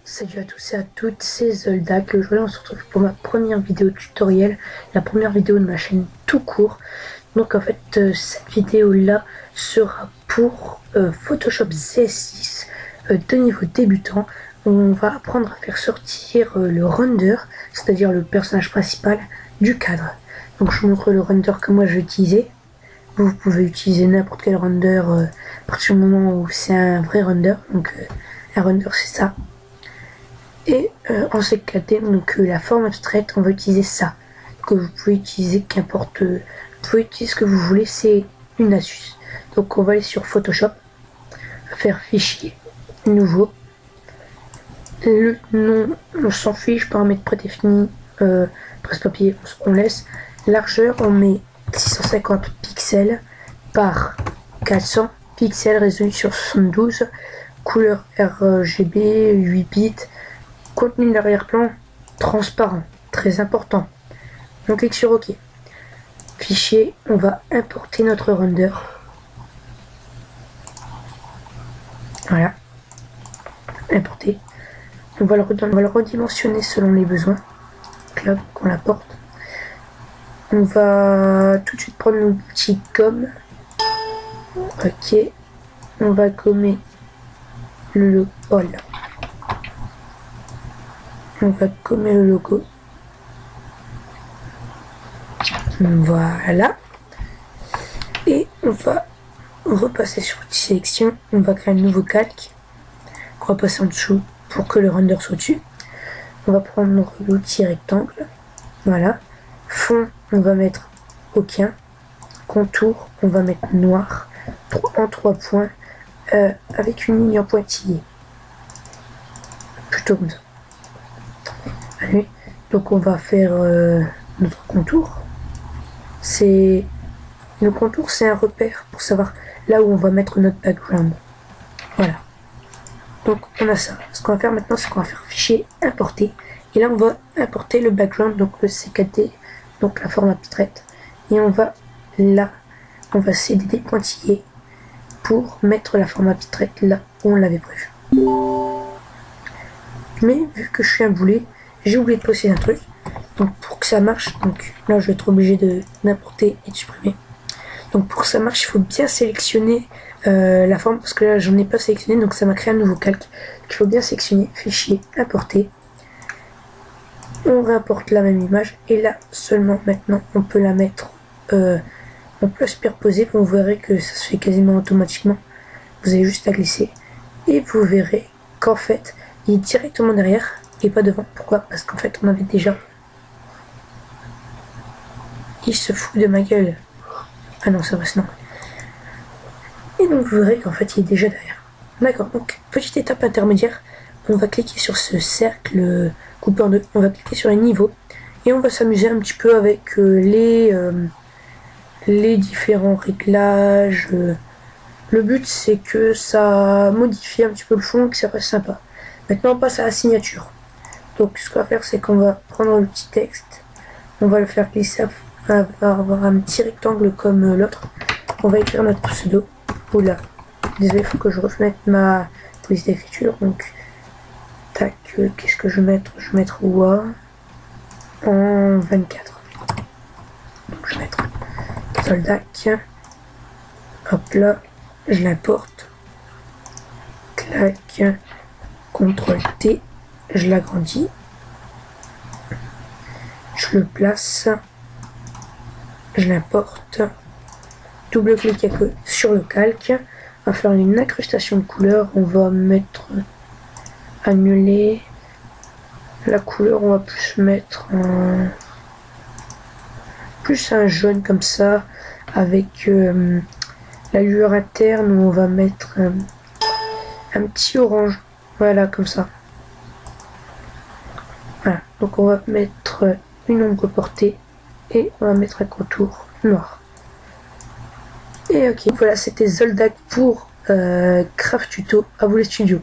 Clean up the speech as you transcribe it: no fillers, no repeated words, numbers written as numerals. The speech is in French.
Salut à tous et à toutes, c'est Zoldak. Aujourd'hui on se retrouve pour ma première vidéo tutoriel, la première vidéo de ma chaîne tout court. Donc en fait cette vidéo là sera pour Photoshop CS6 de niveau débutant. On va apprendre à faire sortir le render, c'est-à-dire le personnage principal du cadre. Donc je vous montre le render que moi je vais utiliser. Vous pouvez utiliser n'importe quel render à partir du moment où c'est un vrai render. Donc un render c'est ça. Et en CKD, donc la forme abstraite, on va utiliser ça. Que vous pouvez utiliser qu'importe, vous pouvez utiliser ce que vous voulez, c'est une astuce. Donc on va aller sur Photoshop, faire fichier, nouveau. Le nom, on s'en fiche, paramètres prédéfinis, presse-papier, on laisse. Largeur, on met 650 pixels par 400 pixels, résolution 72, couleur RGB, 8 bits. Contenu de l'arrière-plan, transparent, très important. On clique sur OK. Fichier, on va importer notre render. Voilà. Importer. On va le redimensionner selon les besoins. Là, qu'on l'apporte. On va tout de suite prendre l'outil gomme. OK. On va gommer le logo. Voilà. On va gommer le logo. Voilà. Et on va repasser sur outil sélection. On va créer un nouveau calque. On va passer en dessous pour que le render soit dessus. On va prendre l'outil rectangle. Voilà. Fond, on va mettre aucun. Contour, on va mettre noir. En 3 points. Avec une ligne en pointillé. Plutôt comme ça. Allez. Donc on va faire notre contour. Le contour, c'est un repère pour savoir là où on va mettre notre background. Voilà. Donc on a ça. Ce qu'on va faire maintenant, c'est qu'on va faire fichier importer. Et là on va importer le background, donc le CKD, donc la forme abstraite. Et on va là, on va céder des pointillés pour mettre la forme abstraite là où on l'avait prévu. Mais vu que je suis un boulet, j'ai oublié de préciser un truc. Donc pour que ça marche, donc là je vais être obligé d'importer et de supprimer. Donc pour que ça marche, il faut bien sélectionner la forme, parce que là j'en ai pas sélectionné, donc ça m'a créé un nouveau calque. Donc, il faut bien sélectionner, fichier, importer. On réimporte la même image, et là seulement maintenant on peut la mettre, on peut superposer, vous verrez que ça se fait quasiment automatiquement. Vous avez juste à glisser, et vous verrez qu'en fait il est directement derrière et pas devant. Pourquoi? Parce qu'en fait on avait déjà... Il se fout de ma gueule. Ah non, ça va, sinon. Et donc vous verrez qu'en fait il est déjà derrière. D'accord, donc petite étape intermédiaire. On va cliquer sur ce cercle coupé en deux. On va cliquer sur les niveaux. Et on va s'amuser un petit peu avec les différents réglages. Le but c'est que ça modifie un petit peu le fond, que ça reste sympa. Maintenant on passe à la signature. Donc ce qu'on va faire, c'est qu'on va prendre le petit texte. On va le faire glisser. On va avoir un petit rectangle comme l'autre. On va écrire notre pseudo. Oula, désolé, il faut que je remette ma police d'écriture. Donc, tac, qu'est-ce que je vais mettre? Je vais mettre OUA en 24. Donc, je vais mettre Zoldak. Hop là, je l'importe. Clac, CTRL T, je l'agrandis. Je le place. Je l'importe, double clic sur le calque, on va faire une incrustation de couleur, on va mettre annuler la couleur, on va plus mettre un jaune comme ça, avec la lueur interne où on va mettre un petit orange, voilà comme ça. Voilà, donc on va mettre une ombre portée. Et on va mettre un contour noir. Et ok, voilà, c'était Zoldak pour Craft Tuto. À vous les studios.